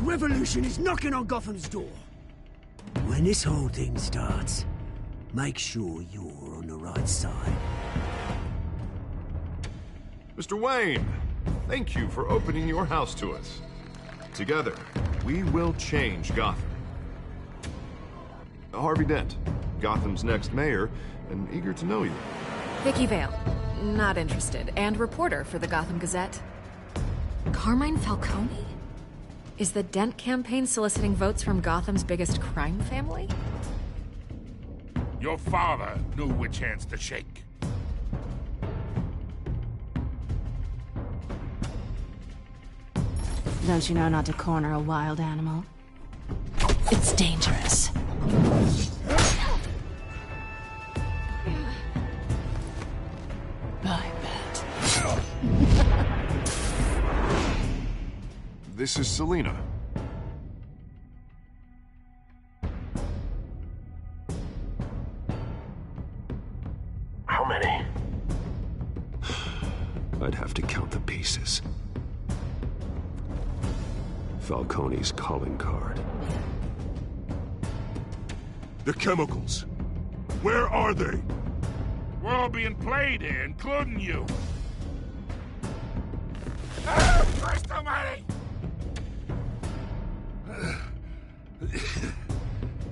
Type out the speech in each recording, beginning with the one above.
revolution is knocking on Gotham's door. When this whole thing starts, make sure you're on the right side. Mr. Wayne, thank you for opening your house to us. Together, we will change Gotham. Harvey Dent, Gotham's next mayor, and eager to know you. Vicky Vale, not interested, and reporter for the Gotham Gazette. Carmine Falcone? Is the Dent campaign soliciting votes from Gotham's biggest crime family? Your father knew which hands to shake. Don't you know not to corner a wild animal? It's dangerous. I bet. This is Selina. How many? I'd have to count the pieces. Falcone's calling card. The chemicals. Where are they? We're all being played here, including you. Ah, Christ almighty!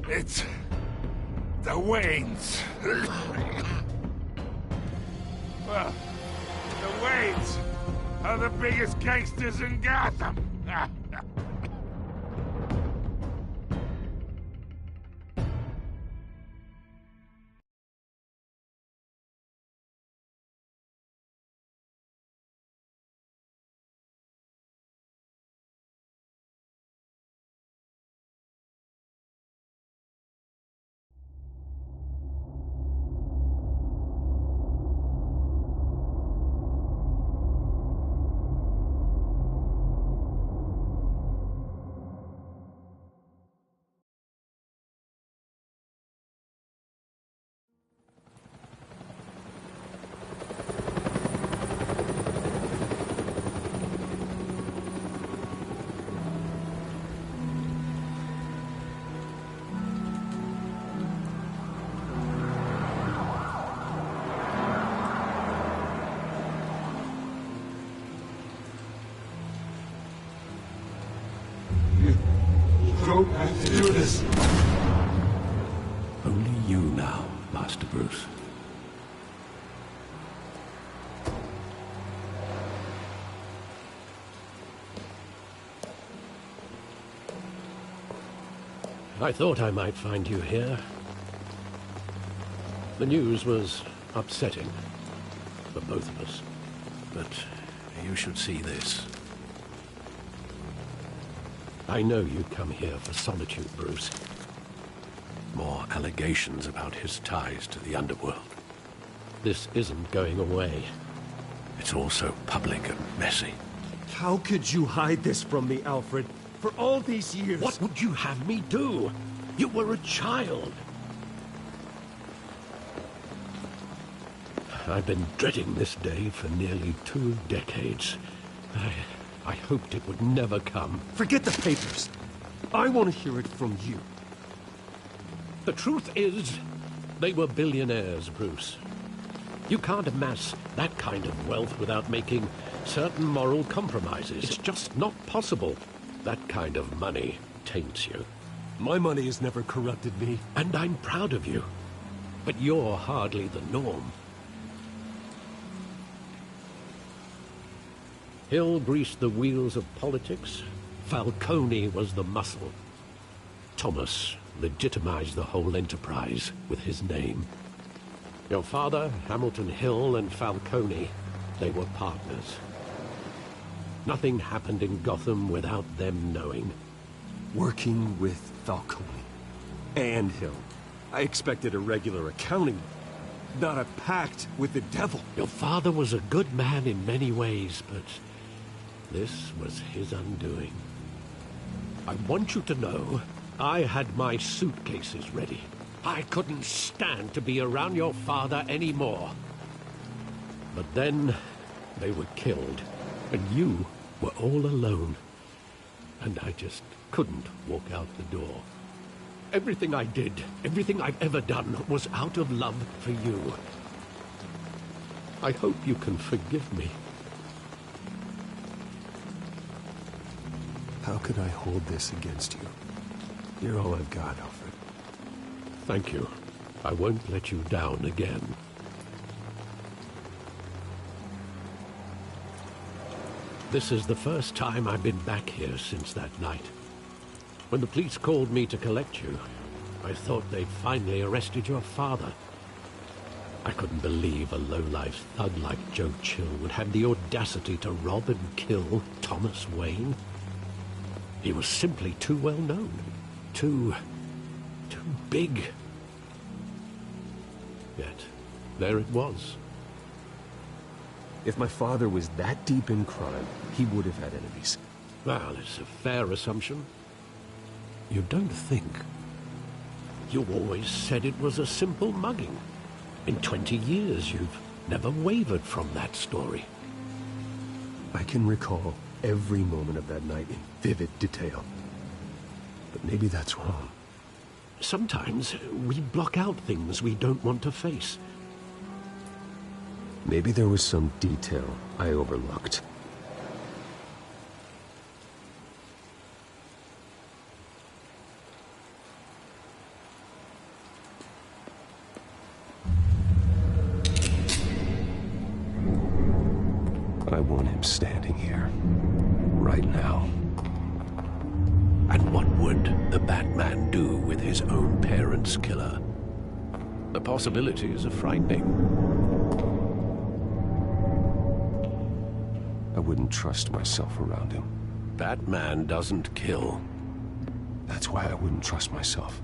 It's the Waynes. Well, the Waynes are the biggest gangsters in Gotham. Don't have to do this. Only you now, Master Bruce. I thought I might find you here. The news was upsetting for both of us. But you should see this. I know you come here for solitude, Bruce. More allegations about his ties to the underworld. This isn't going away. It's all so public and messy. How could you hide this from me, Alfred? For all these years... What would you have me do? You were a child. I've been dreading this day for nearly 2 decades. I hoped it would never come. Forget the papers. I want to hear it from you. The truth is, they were billionaires, Bruce. You can't amass that kind of wealth without making certain moral compromises. It's just not possible. That kind of money taints you. My money has never corrupted me. And I'm proud of you. But you're hardly the norm. Hill greased the wheels of politics. Falcone was the muscle. Thomas legitimized the whole enterprise with his name. Your father, Hamilton Hill, and Falcone, they were partners. Nothing happened in Gotham without them knowing. Working with Falcone and Hill. I expected a regular accounting, not a pact with the devil. Your father was a good man in many ways, but this was his undoing. I want you to know, I had my suitcases ready. I couldn't stand to be around your father anymore. But then, they were killed, and you were all alone. And I just couldn't walk out the door. Everything I did, everything I've ever done, was out of love for you. I hope you can forgive me. How could I hold this against you? You're all I've got, Alfred. Thank you. I won't let you down again. This is the first time I've been back here since that night. When the police called me to collect you, I thought they'd finally arrested your father. I couldn't believe a low-life thug like Joe Chill would have the audacity to rob and kill Thomas Wayne. He was simply too well known. Too big. Yet, there it was. If my father was that deep in crime, he would have had enemies. Well, it's a fair assumption. You don't think? You always said it was a simple mugging. In 20 years, you've never wavered from that story. I can recall every moment of that night in vivid detail. But maybe that's wrong. Sometimes we block out things we don't want to face. Maybe there was some detail I overlooked. I want him standing here, right now. And what would the Batman do with his own parents' killer? The possibilities are frightening. I wouldn't trust myself around him. Batman doesn't kill. That's why I wouldn't trust myself.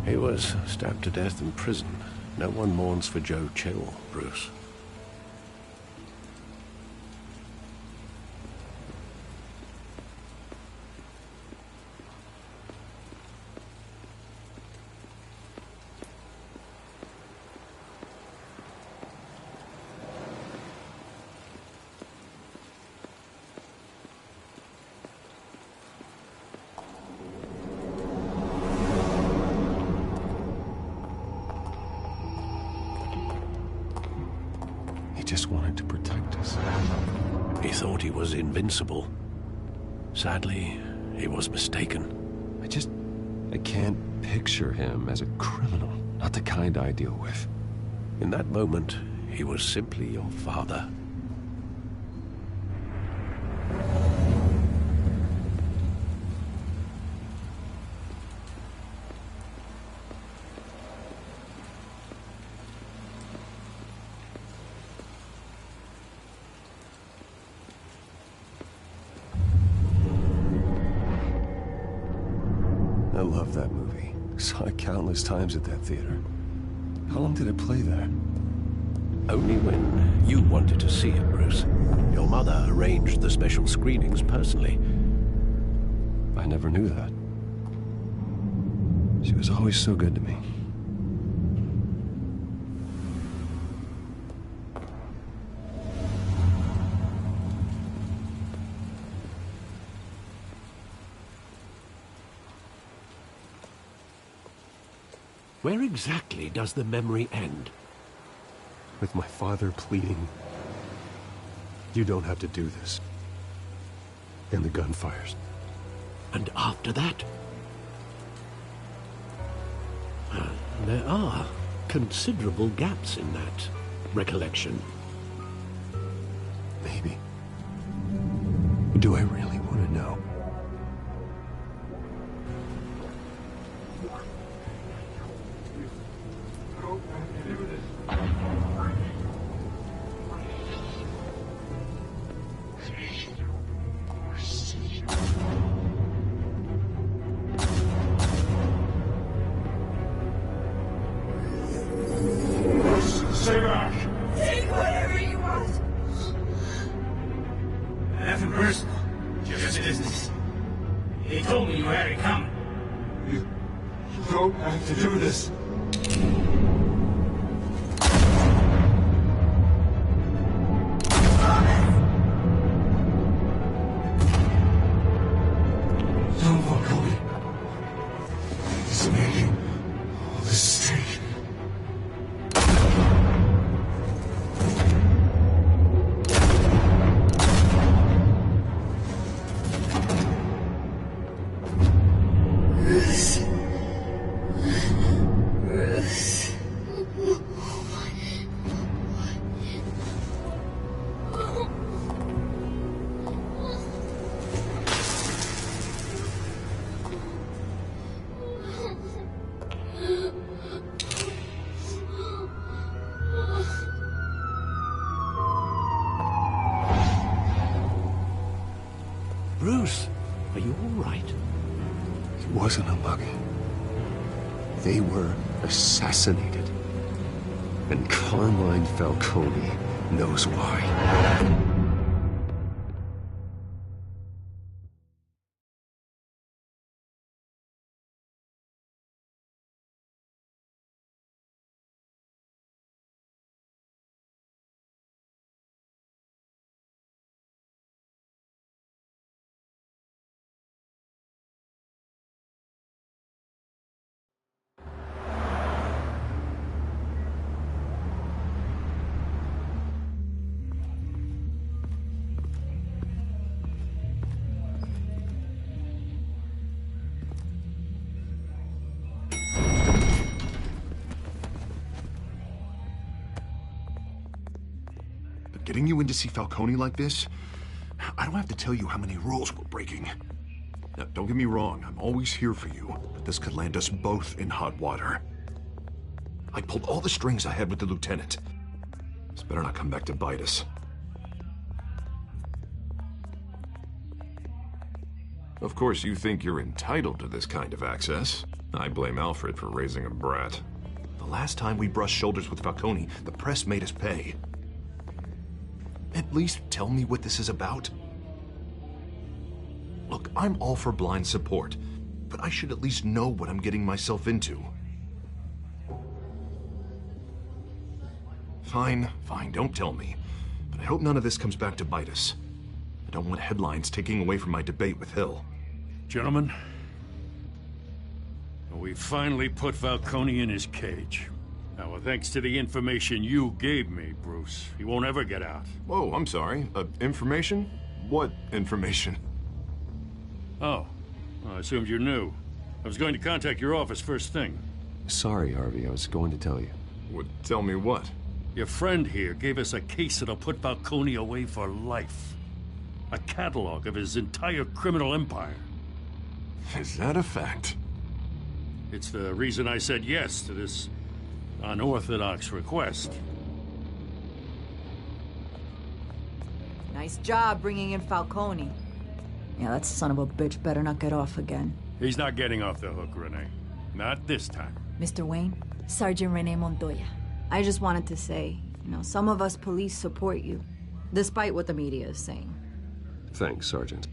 He was stabbed to death in prison. No one mourns for Joe Chill, Bruce. Just wanted to protect us. He thought he was invincible. Sadly, he was mistaken. I can't picture him as a criminal. Not the kind I deal with. In that moment, he was simply your father. I love that movie. Saw it countless times at that theater. How long did it play there? Only when you wanted to see it, Bruce. Your mother arranged the special screenings personally. I never knew that. She was always so good to me. Where exactly does the memory end? With my father pleading, "You don't have to do this." And the gun fires. And after that? There are considerable gaps in that recollection. Maybe. Do I really want to know? Stay back! Take whatever you want! Nothing personal. Just business. He told me you had it coming. You don't have to do this. Bruce. Bruce, are you all right? It wasn't a mugging. They were assassinated. And Carmine Falcone knows why. Getting you in to see Falcone like this? I don't have to tell you how many rules we're breaking. Now, don't get me wrong, I'm always here for you, but this could land us both in hot water. I pulled all the strings I had with the lieutenant. This better not come back to bite us. Of course, you think you're entitled to this kind of access. I blame Alfred for raising a brat. The last time we brushed shoulders with Falcone, the press made us pay. At least tell me what this is about. Look, I'm all for blind support, but I should at least know what I'm getting myself into. Fine, don't tell me. But I hope none of this comes back to bite us. I don't want headlines taking away from my debate with Hill. Gentlemen, we finally put Falcone in his cage. Now, thanks to the information you gave me, Bruce, he won't ever get out. Whoa, I'm sorry. Information? What information? Oh, well, I assumed you knew. I was going to contact your office first thing. Sorry, Harvey, I was going to tell you. Tell me what? Your friend here gave us a case that'll put Falcone away for life. A catalog of his entire criminal empire. Is that a fact? It's the reason I said yes to this unorthodox request. Nice job bringing in Falcone. Yeah, that son of a bitch better not get off again. He's not getting off the hook, Renee. Not this time. Mr. Wayne, Sergeant Renee Montoya. I just wanted to say, some of us police support you, despite what the media is saying. Thanks, Sergeant.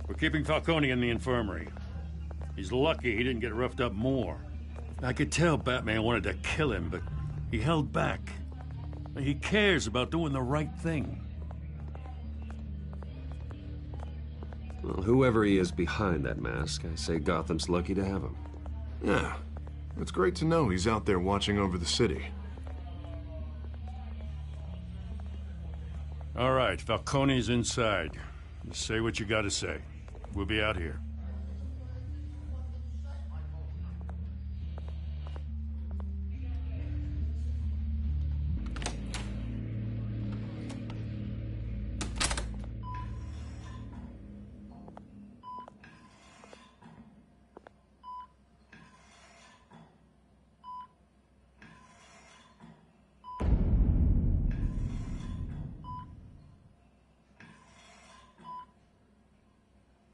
We're keeping Falcone in the infirmary. He's lucky he didn't get roughed up more. I could tell Batman wanted to kill him, but he held back. He cares about doing the right thing. Well, whoever he is behind that mask, I say Gotham's lucky to have him. Yeah, it's great to know he's out there watching over the city. All right, Falcone's inside. You say what you gotta say. We'll be out here.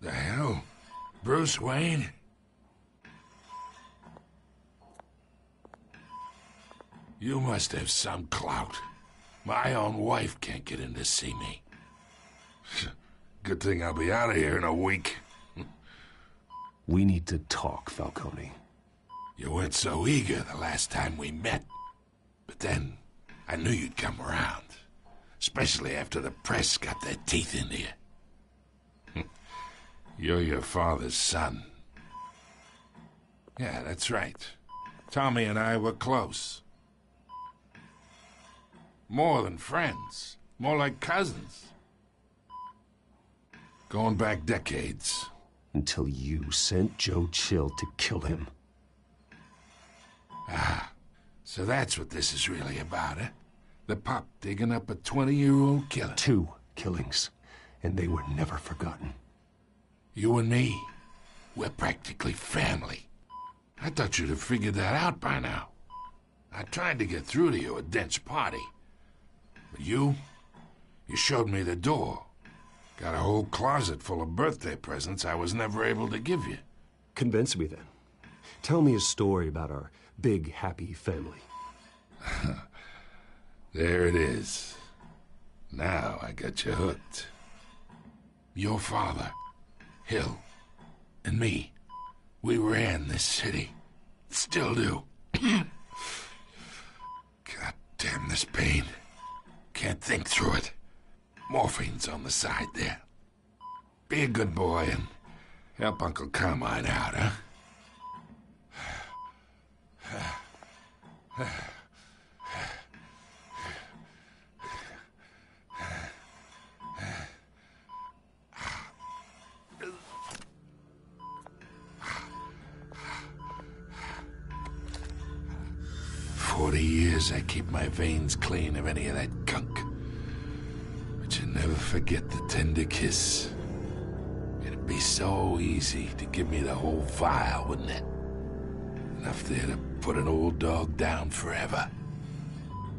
The hell? Bruce Wayne? You must have some clout. My own wife can't get in to see me. Good thing I'll be out of here in a week. We need to talk, Falcone. You weren't so eager the last time we met. But then, I knew you'd come around. Especially after the press got their teeth into you. You're your father's son. Yeah, that's right. Tommy and I were close. More than friends. More like cousins. Going back decades. Until you sent Joe Chill to kill him. Ah, so that's what this is really about, eh? The pup digging up a 20-year-old killer. 2 killings, and they were never forgotten. You and me, we're practically family. I thought you'd have figured that out by now. I tried to get through to you at Dent's party. But you showed me the door. Got a whole closet full of birthday presents I was never able to give you. Convince me then. Tell me a story about our big, happy family. There it is. Now I got you hooked. Your father, Hill, and me, we ran this city. Still do. God damn this pain. Can't think through it. Morphine's on the side there. Be a good boy and help Uncle Carmine out, huh? 40 years I keep my veins clean of any of that gunk. But you never forget the tender kiss. It'd be so easy to give me the whole vial, wouldn't it? Enough there to put an old dog down forever.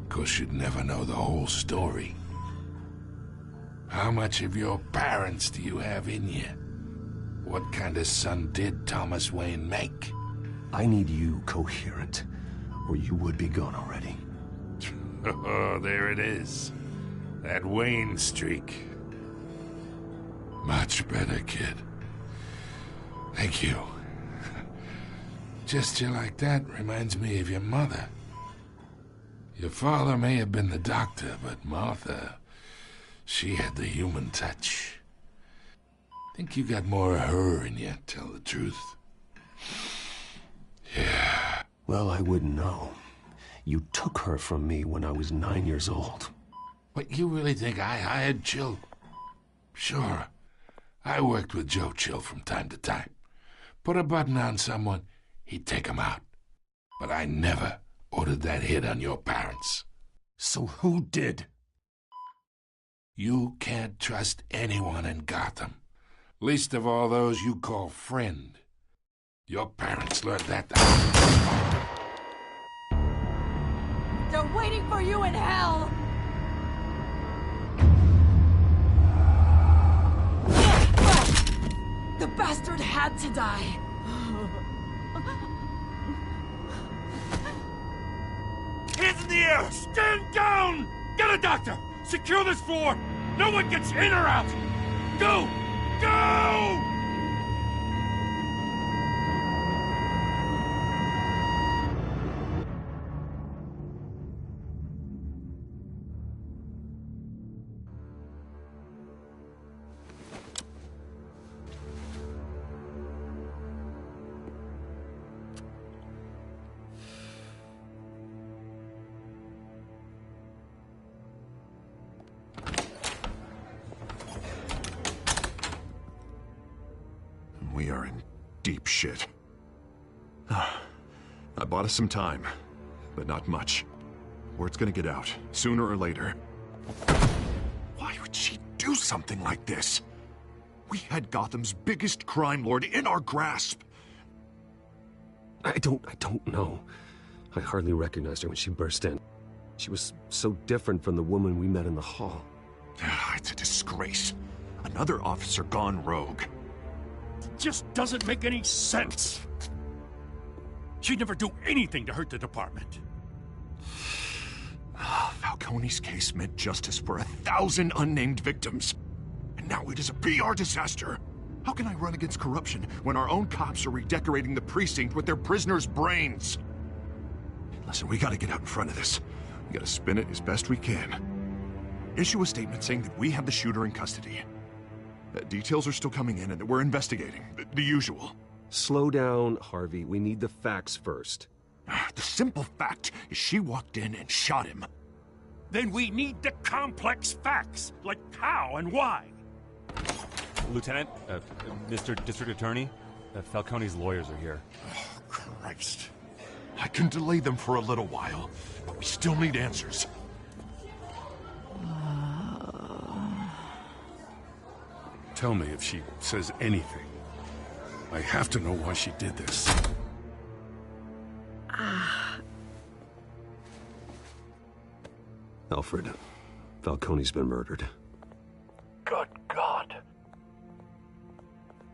Of course, you'd never know the whole story. How much of your parents do you have in you? What kind of son did Thomas Wayne make? I need you coherent, or you would be gone already. Oh, there it is. That Wayne streak. Much better, kid. Thank you. Gesture like that reminds me of your mother. Your father may have been the doctor, but Martha, she had the human touch. Think you got more of her in you, tell the truth. Yeah. Well, I wouldn't know. You took her from me when I was 9 years old. What, you really think I hired Chill? Sure. I worked with Joe Chill from time to time. Put a button on someone, he'd take him out. But I never ordered that hit on your parents. So who did? You can't trust anyone in Gotham. Least of all those you call friend. Your parents learned that. They're waiting for you in hell! The bastard had to die. Hands in the air! Stand down! Get a doctor! Secure this floor! No one gets in or out! Go! Go! We are in deep shit. I bought us some time, but not much. Word's gonna get out, sooner or later. Why would she do something like this? We had Gotham's biggest crime lord in our grasp. I don't know. I hardly recognized her when she burst in. She was so different from the woman we met in the hall. It's a disgrace. Another officer gone rogue. It just doesn't make any sense. She'd never do anything to hurt the department. Falcone's case meant justice for 1,000 unnamed victims. And now it is a PR disaster. How can I run against corruption when our own cops are redecorating the precinct with their prisoners' brains? Listen, we gotta get out in front of this. We gotta spin it as best we can. Issue a statement saying that we have the shooter in custody. Details are still coming in and that we're investigating. The usual. Slow down, Harvey. We need the facts first. The simple fact is she walked in and shot him. Then we need the complex facts, like how and why. Lieutenant, Mr. District Attorney, Falcone's lawyers are here. Oh, Christ. I can delay them for a little while, but we still need answers. Tell me if she says anything. I have to know why she did this. Alfred, Falcone's been murdered. Good God.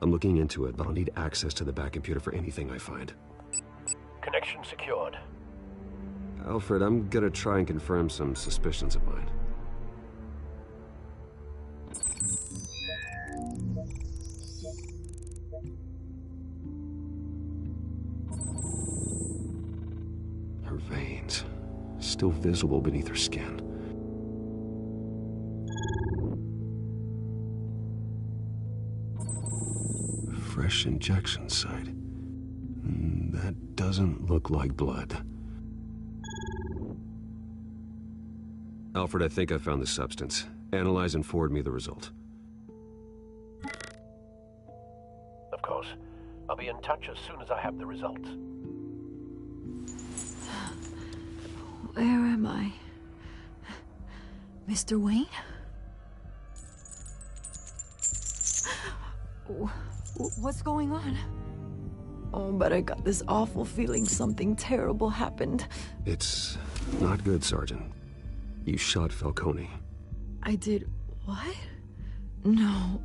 I'm looking into it, but I'll need access to the back computer for anything I find. Connection secured. Alfred, I'm gonna try and confirm some suspicions of mine. Her veins, still visible beneath her skin. Fresh injection site. That doesn't look like blood. Alfred, I think I found the substance. Analyze and forward me the result. Of course. I'll be in touch as soon as I have the results. Where am I? Mr. Wayne? What's going on? Oh, but I got this awful feeling something terrible happened. It's not good, Sergeant. You shot Falcone. I did what? No.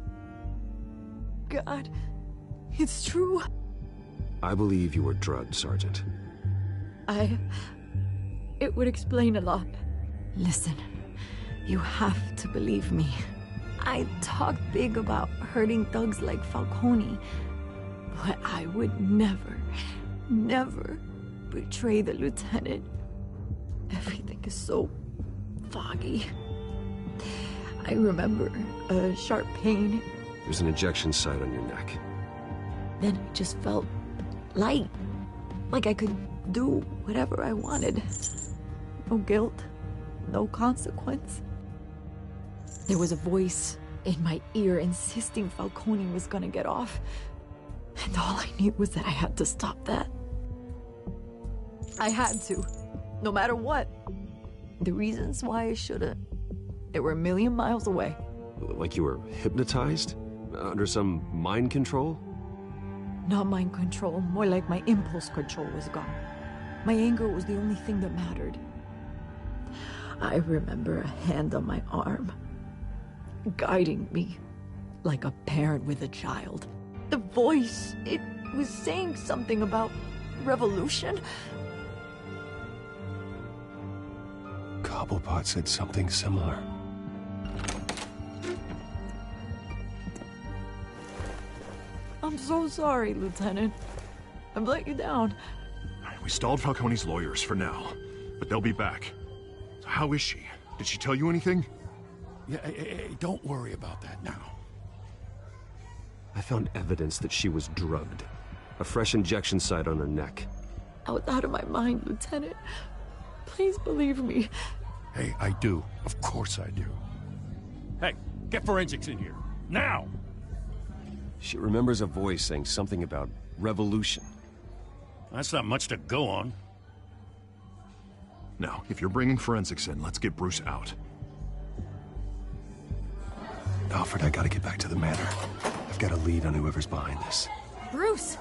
God, it's true. I believe you were drugged, Sergeant. It would explain a lot. Listen, you have to believe me. I talked big about hurting thugs like Falcone, but I would never, never betray the lieutenant. Everything is so foggy. I remember a sharp pain. There's an injection site on your neck. Then I just felt light, like I could do whatever I wanted. No guilt, no consequence. There was a voice in my ear insisting Falcone was gonna get off. And all I knew was that I had to stop that. I had to, no matter what. The reasons why I should've, they were a million miles away. Like you were hypnotized? Under some mind control? Not mind control, more like my impulse control was gone. My anger was the only thing that mattered. I remember a hand on my arm, guiding me like a parent with a child. The voice, it was saying something about revolution. Cobblepot said something similar. I'm so sorry, Lieutenant. I've let you down. We stalled Falcone's lawyers for now, but they'll be back. So how is she? Did she tell you anything? Yeah, hey, don't worry about that now. I found evidence that she was drugged. A fresh injection site on her neck. I was out of my mind, Lieutenant. Please believe me. Hey, I do. Of course I do. Hey, get forensics in here. Now! She remembers a voice saying something about revolution. That's not much to go on. Now, if you're bringing forensics in, let's get Bruce out. Alfred, I gotta get back to the manor. I've got a lead on whoever's behind this. Bruce!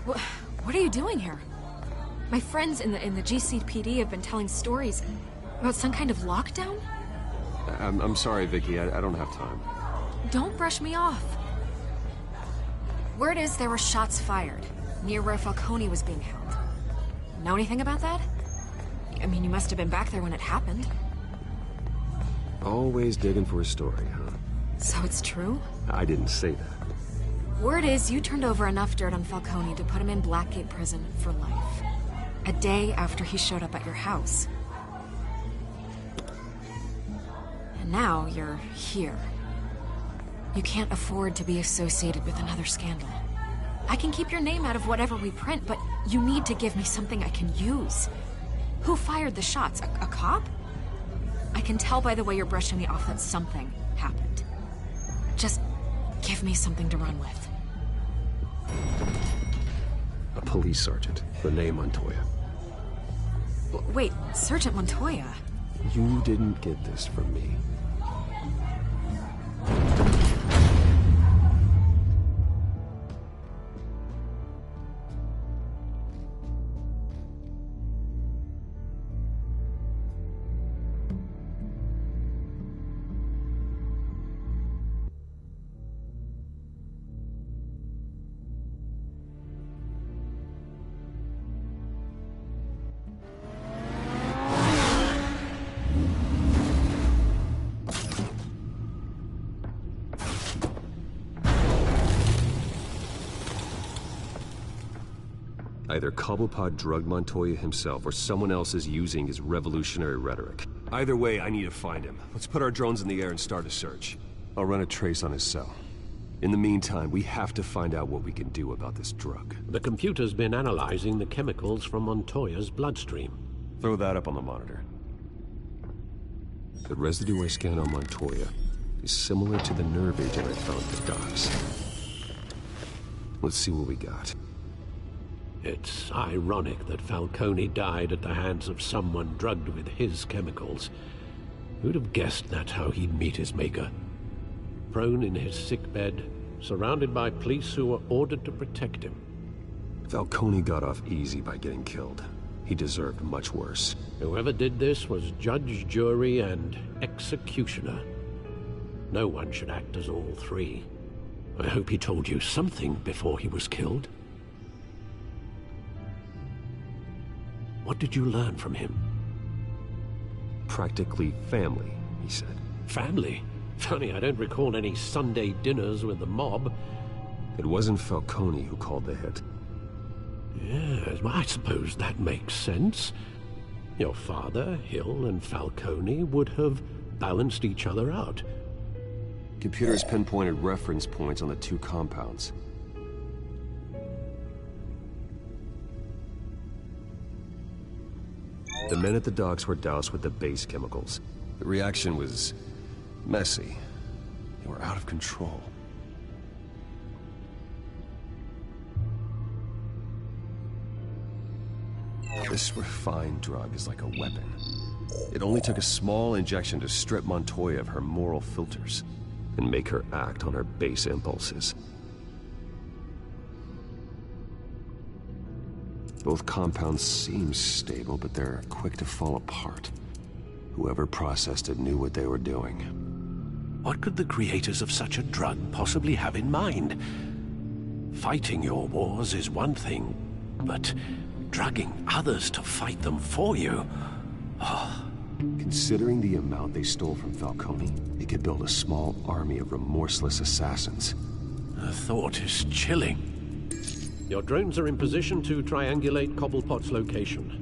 What are you doing here? My friends in the GCPD have been telling stories about some kind of lockdown? I'm sorry, Vicky. I don't have time. Don't brush me off. Word is there were shots fired near where Falcone was being held. Know anything about that? I mean, you must have been back there when it happened. Always digging for a story, huh? So it's true? I didn't say that. Word is you turned over enough dirt on Falcone to put him in Blackgate Prison for life. A day after he showed up at your house. And now you're here. You can't afford to be associated with another scandal. I can keep your name out of whatever we print, but you need to give me something I can use. Who fired the shots? A cop? I can tell by the way you're brushing me off that something happened. Just give me something to run with. A police sergeant, Renee Montoya. Wait, Sergeant Montoya? You didn't get this from me. Either Cobblepot drugged Montoya himself, or someone else is using his revolutionary rhetoric. Either way, I need to find him. Let's put our drones in the air and start a search. I'll run a trace on his cell. In the meantime, we have to find out what we can do about this drug. The computer's been analyzing the chemicals from Montoya's bloodstream. Throw that up on the monitor. The residue I scanned on Montoya is similar to the nerve agent I found at the docks. Let's see what we got. It's ironic that Falcone died at the hands of someone drugged with his chemicals. Who'd have guessed that's how he'd meet his maker? Prone in his sickbed, surrounded by police who were ordered to protect him. Falcone got off easy by getting killed. He deserved much worse. Whoever did this was judge, jury, and executioner. No one should act as all three. I hope he told you something before he was killed. What did you learn from him? Practically family, he said. Family? Funny, I don't recall any Sunday dinners with the mob. It wasn't Falcone who called the hit. Yes, well, I suppose that makes sense. Your father, Hill, and Falcone would have balanced each other out. Computers pinpointed reference points on the two compounds. The men at the docks were doused with the base chemicals. The reaction was messy. They were out of control. This refined drug is like a weapon. It only took a small injection to strip Montoya of her moral filters and make her act on her base impulses. Both compounds seem stable, but they're quick to fall apart. Whoever processed it knew what they were doing. What could the creators of such a drug possibly have in mind? Fighting your wars is one thing, but drugging others to fight them for you? Oh. Considering the amount they stole from Falcone, they could build a small army of remorseless assassins. The thought is chilling. Your drones are in position to triangulate Cobblepot's location.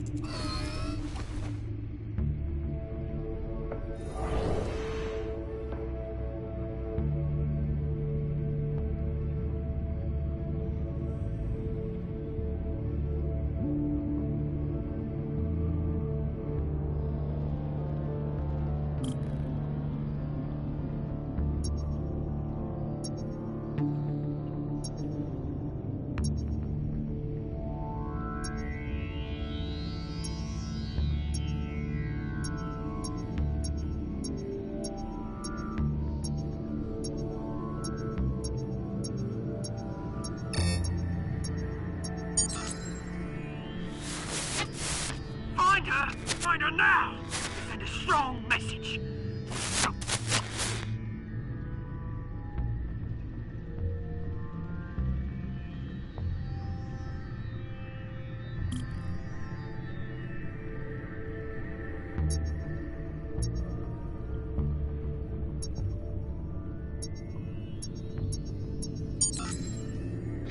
Find her now! Send a strong message.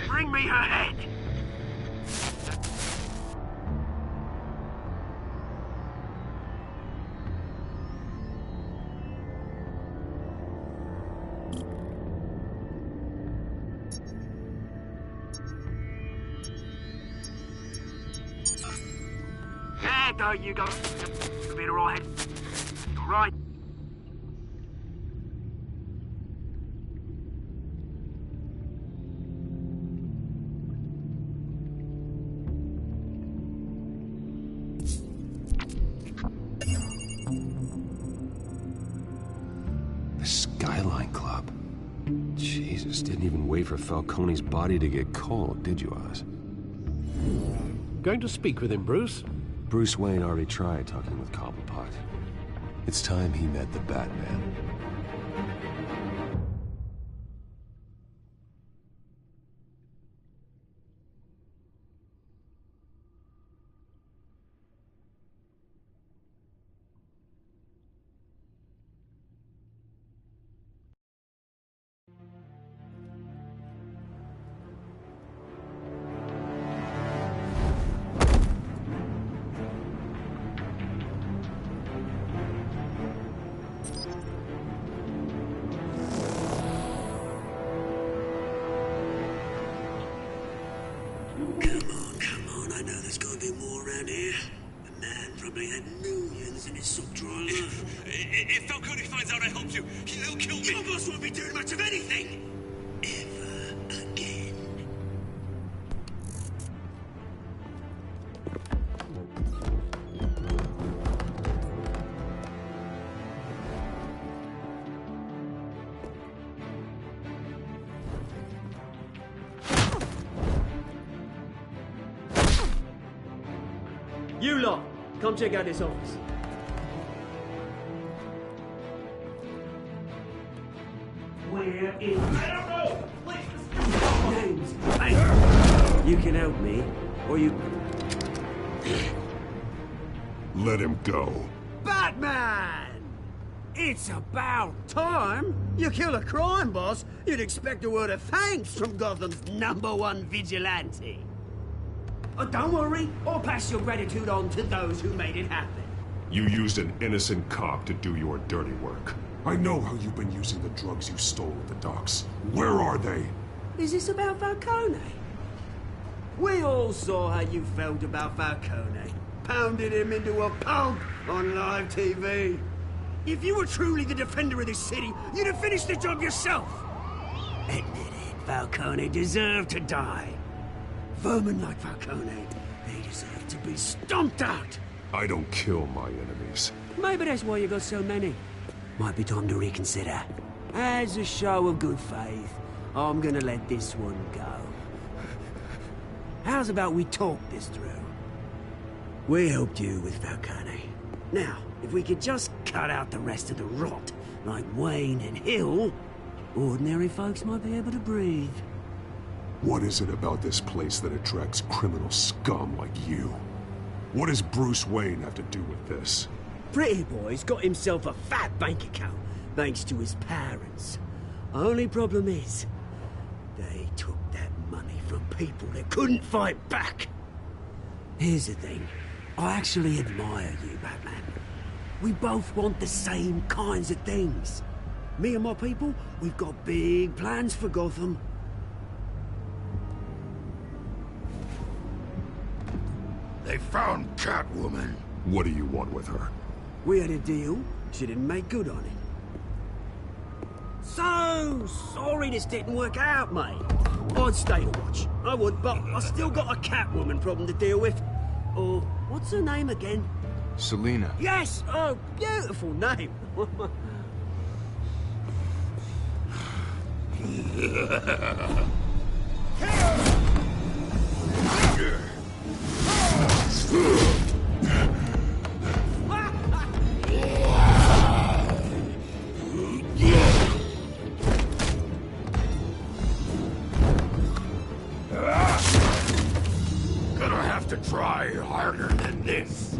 Bring me her head! There you go. You'll be all right. right? The Skyline Club. Jesus, didn't even wait for Falcone's body to get cold, did you, Oz? Going to speak with him, Bruce? Bruce Wayne already tried talking with Cobblepot. It's time he met the Batman. Come on, I know there's gotta be more around here. The man probably had millions in his sub-drawer. If Falcone finds out I helped you, he'll kill me. Your boss won't be doing much of anything! Ever again. You lot, come check out this office. Where is... I don't know! Please, names? Hey, you can help me, or you... Let him go. Batman! It's about time. You kill a crime boss, you'd expect a word of thanks from Gotham's #1 vigilante. Oh, don't worry, I'll pass your gratitude on to those who made it happen. You used an innocent cop to do your dirty work. I know how you've been using the drugs you stole at the docks. Where are they? Is this about Falcone? We all saw how you felt about Falcone. Pounded him into a pulp on live TV. If you were truly the defender of this city, you'd have finished the job yourself. Admit it, Falcone deserved to die. Vermin like Falcone, they deserve to be stomped out. I don't kill my enemies. Maybe that's why you got so many. Might be time to reconsider. As a show of good faith, I'm gonna let this one go. How's about we talk this through? We helped you with Falcone. Now, if we could just cut out the rest of the rot, like Wayne and Hill, ordinary folks might be able to breathe. What is it about this place that attracts criminal scum like you? What does Bruce Wayne have to do with this? Pretty Boy's got himself a fat bank account, thanks to his parents. Only problem is, they took that money from people that couldn't fight back. Here's the thing. I actually admire you, Batman. We both want the same kinds of things. Me and my people, we've got big plans for Gotham. They found Catwoman. What do you want with her? We had a deal. She didn't make good on it. So sorry this didn't work out, mate. I'd stay to watch. I would, but I still got a Catwoman problem to deal with. Or, what's her name again? Selina. Yes! Oh, beautiful name. Gonna have to try harder than this.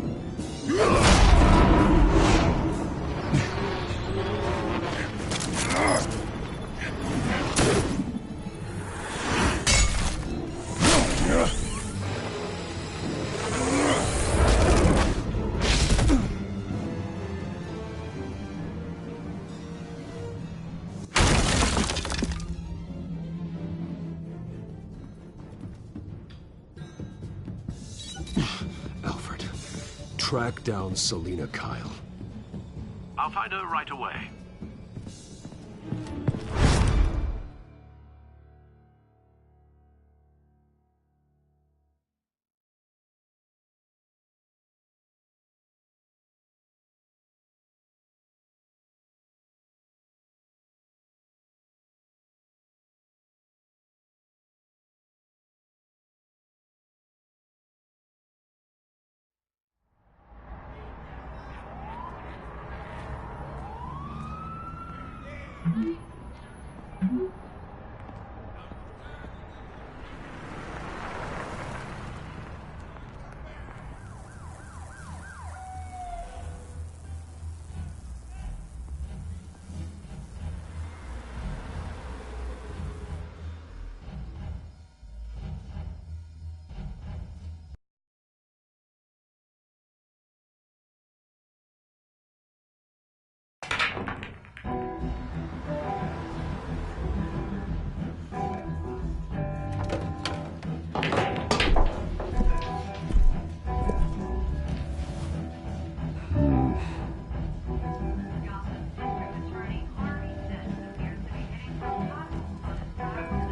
Track down Selina Kyle. I'll find her right away.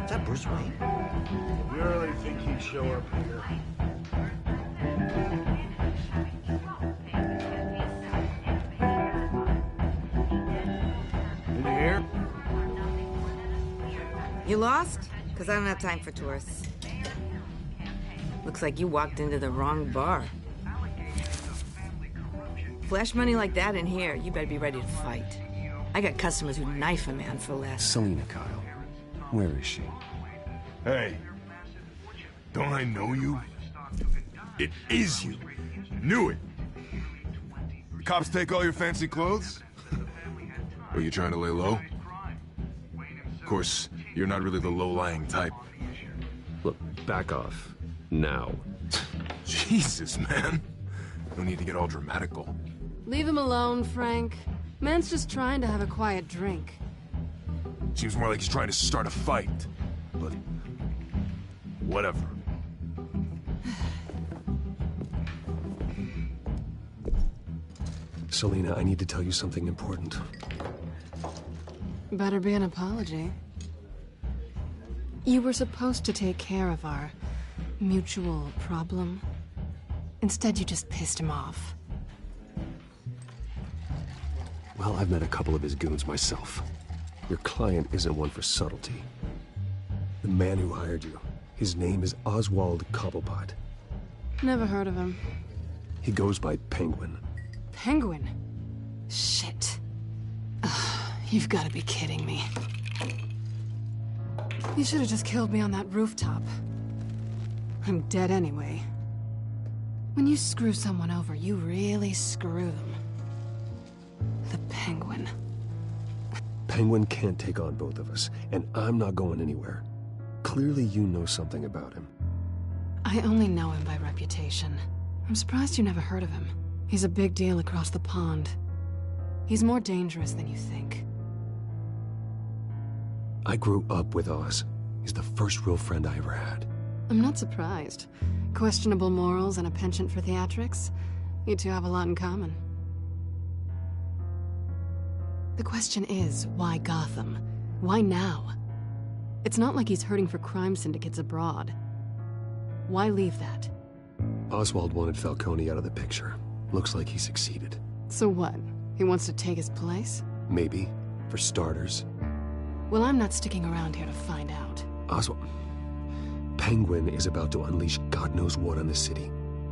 Is that Bruce Wayne? You really think he'd show up here? In here? You lost? Because I don't have time for tourists. Looks like you walked into the wrong bar. Flash money like that in here, you better be ready to fight. I got customers who knife a man for less. Selina, Kyle. Where is she? Hey, don't I know you? It is you. Knew it. Cops take all your fancy clothes? Were you trying to lay low? Of course, you're not really the low-lying type. Look, back off. Now. Jesus, man. No need to get all dramatical. Leave him alone, Frank. Man's just trying to have a quiet drink. Seems more like he's trying to start a fight. But... whatever. Selina, I need to tell you something important. Better be an apology. You were supposed to take care of our mutual problem. Instead, you just pissed him off. Well, I've met a couple of his goons myself. Your client isn't one for subtlety. The man who hired you, his name is Oswald Cobblepot. Never heard of him. He goes by Penguin. Penguin? Shit. Ugh, you've got to be kidding me. You should have just killed me on that rooftop. I'm dead anyway. When you screw someone over, you really screw them. The Penguin. Penguin can't take on both of us, and I'm not going anywhere. Clearly you know something about him. I only know him by reputation. I'm surprised you never heard of him. He's a big deal across the pond. He's more dangerous than you think. I grew up with Oz. He's the first real friend I ever had. I'm not surprised. Questionable morals and a penchant for theatrics. You two have a lot in common. The question is, why Gotham? Why now? It's not like he's hurting for crime syndicates abroad. Why leave that? Oswald wanted Falcone out of the picture. Looks like he succeeded. So what? He wants to take his place? Maybe. For starters. Well, I'm not sticking around here to find out. Oswald... Penguin is about to unleash God knows what on the city.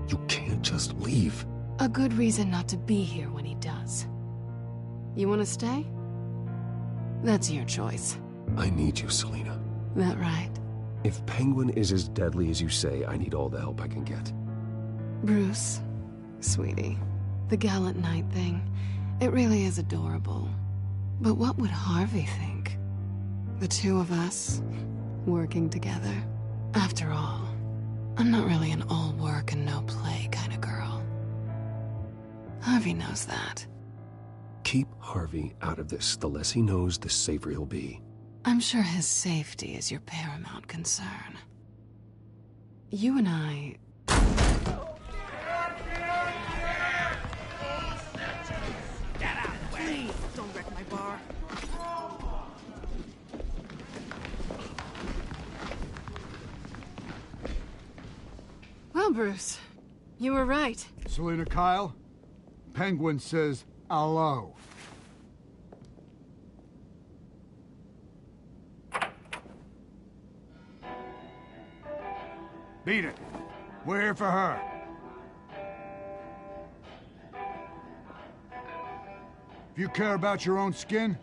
You can't just leave. A good reason not to be here when he does. You want to stay? That's your choice. I need you, Selina. That right? If Penguin is as deadly as you say, I need all the help I can get. Bruce, sweetie, the gallant knight thing, it really is adorable. But what would Harvey think? The two of us, working together. After all, I'm not really an all work and no play kind of girl. Harvey knows that. Keep Harvey out of this. The less he knows, the safer he'll be. I'm sure his safety is your paramount concern. You and I... wreck my bar. Well, Bruce, you were right. Selina Kyle, Penguin says hello. Beat it. We're here for her. If you care about your own skin,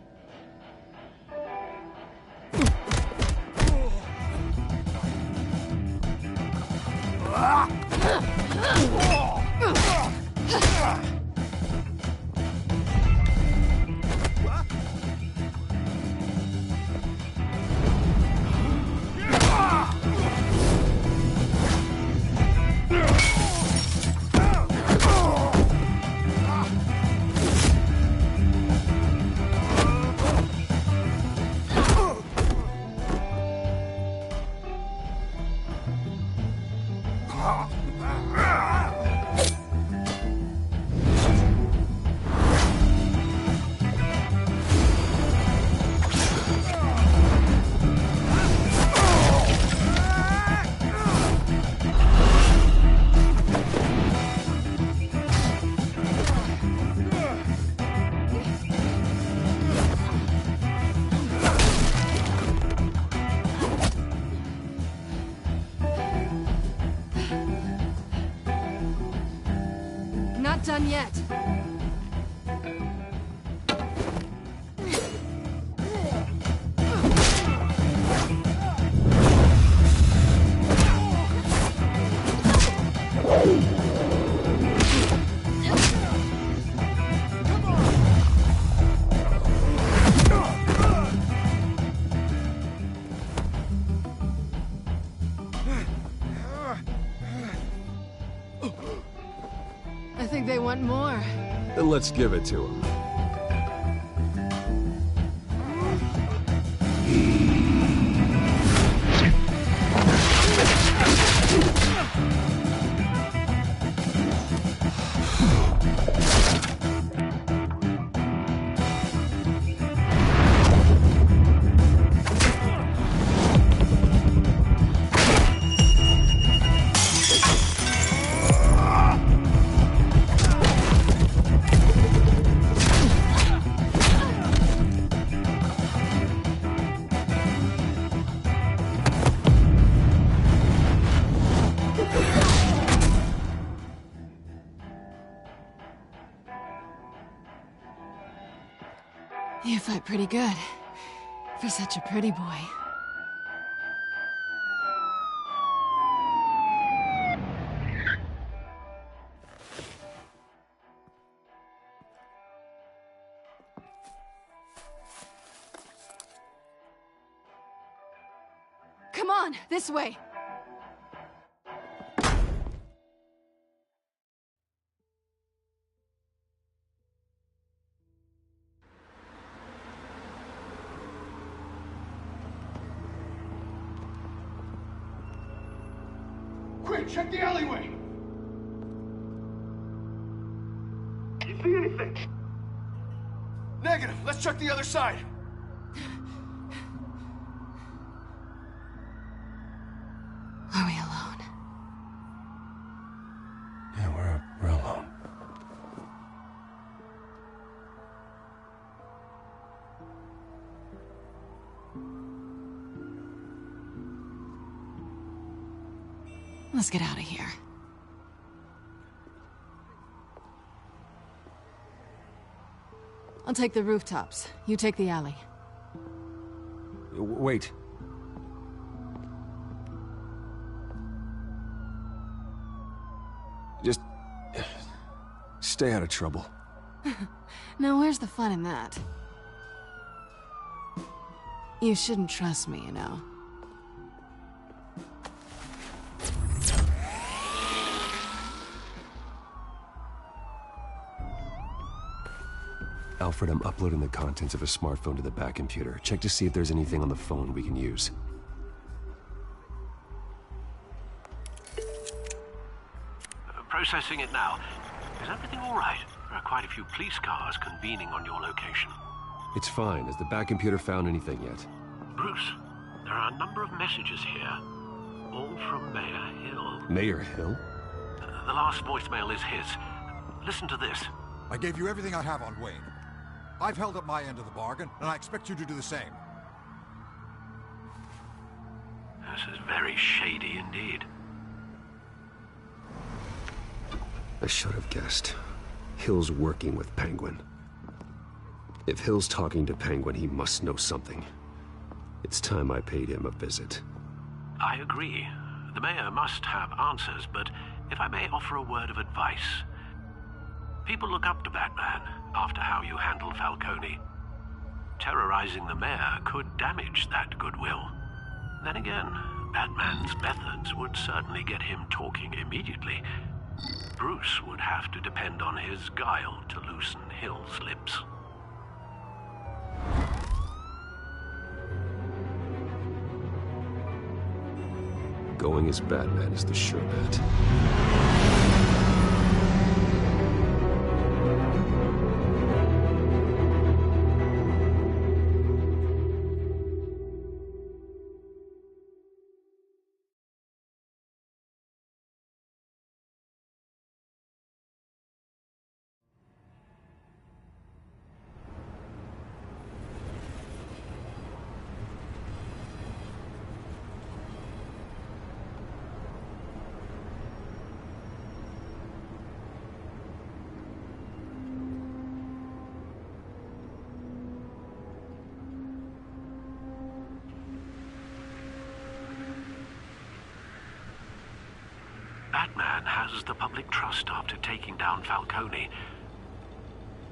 Not done yet. I think they want more. Then let's give it to them. You fight pretty good. For such a pretty boy. Come on, this way. Quick, check the alleyway! You see anything? Negative. Let's check the other side. Are we alone? Yeah, we're alone. Let's get out of here. I'll take the rooftops. You take the alley. Wait. Just stay out of trouble. Now, where's the fun in that? You shouldn't trust me, you know. Alfred, I'm uploading the contents of a smartphone to the back computer. Check to see if there's anything on the phone we can use. Processing it now. Is everything all right? There are quite a few police cars convening on your location. It's fine. Has the back computer found anything yet? Bruce, there are a number of messages here. All from Mayor Hill. Mayor Hill? The last voicemail is his. Listen to this. I gave you everything I have on Wayne. I've held up my end of the bargain, and I expect you to do the same. This is very shady indeed. I should have guessed. Hill's working with Penguin. If Hill's talking to Penguin, he must know something. It's time I paid him a visit. I agree. The mayor must have answers, but if I may offer a word of advice. People look up to Batman after how you handled Falcone. Terrorizing the mayor could damage that goodwill. Then again, Batman's methods would certainly get him talking immediately. Bruce would have to depend on his guile to loosen Hill's lips. Going as Batman is the sure bet. Batman has the public trust after taking down Falcone.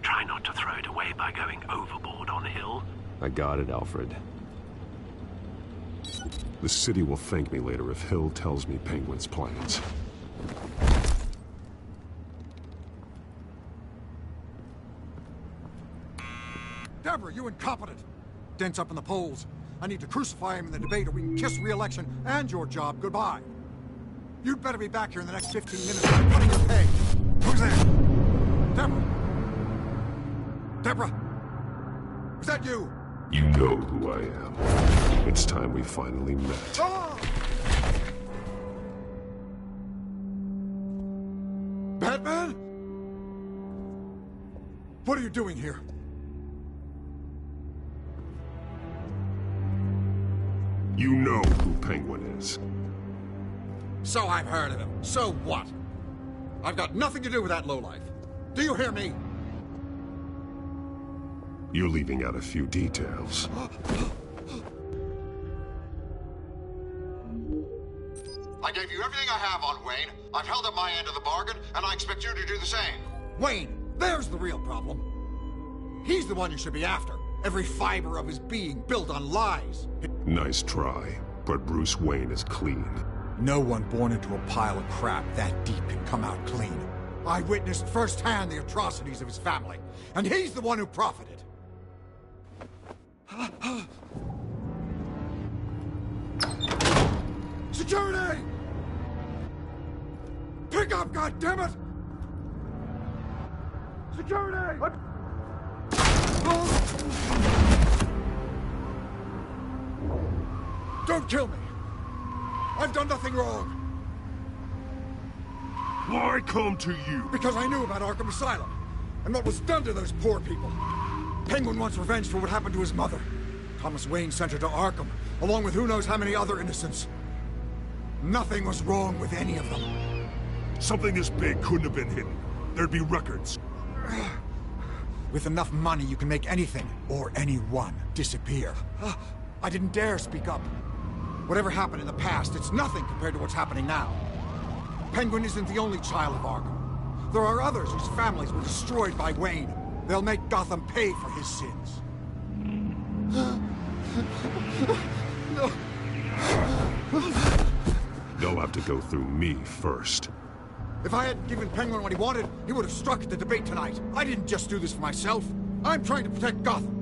Try not to throw it away by going overboard on Hill. I got it, Alfred. The city will thank me later if Hill tells me Penguin's plans. Deborah, you incompetent! Dent's up in the polls. I need to crucify him in the debate or we can kiss re-election and your job goodbye. You'd better be back here in the next 15 minutes or I'm cutting your pay. Who's there? Deborah? Deborah? Was that you? You know who I am. It's time we finally met. Ah! Batman? What are you doing here? You know who Penguin is. So I've heard of him. So what? I've got nothing to do with that lowlife. Do you hear me? You're leaving out a few details. I gave you everything I have on Wayne. I've held up my end of the bargain, and I expect you to do the same. Wayne, there's the real problem. He's the one you should be after. Every fiber of his being built on lies. Nice try, but Bruce Wayne is clean. No one born into a pile of crap that deep can come out clean. I witnessed firsthand the atrocities of his family, and he's the one who profited. Security! Pick up, goddammit! Security! What? Don't kill me! I've done nothing wrong! Why come to you? Because I knew about Arkham Asylum, and what was done to those poor people. Penguin wants revenge for what happened to his mother. Thomas Wayne sent her to Arkham, along with who knows how many other innocents. Nothing was wrong with any of them. Something this big couldn't have been hidden. There'd be records. With enough money, you can make anything, or anyone, disappear. I didn't dare speak up. Whatever happened in the past, it's nothing compared to what's happening now. Penguin isn't the only child of Arkham. There are others whose families were destroyed by Wayne. They'll make Gotham pay for his sins. No. They'll have to go through me first. If I hadn't given Penguin what he wanted, he would have struck at the debate tonight. I didn't just do this for myself. I'm trying to protect Gotham.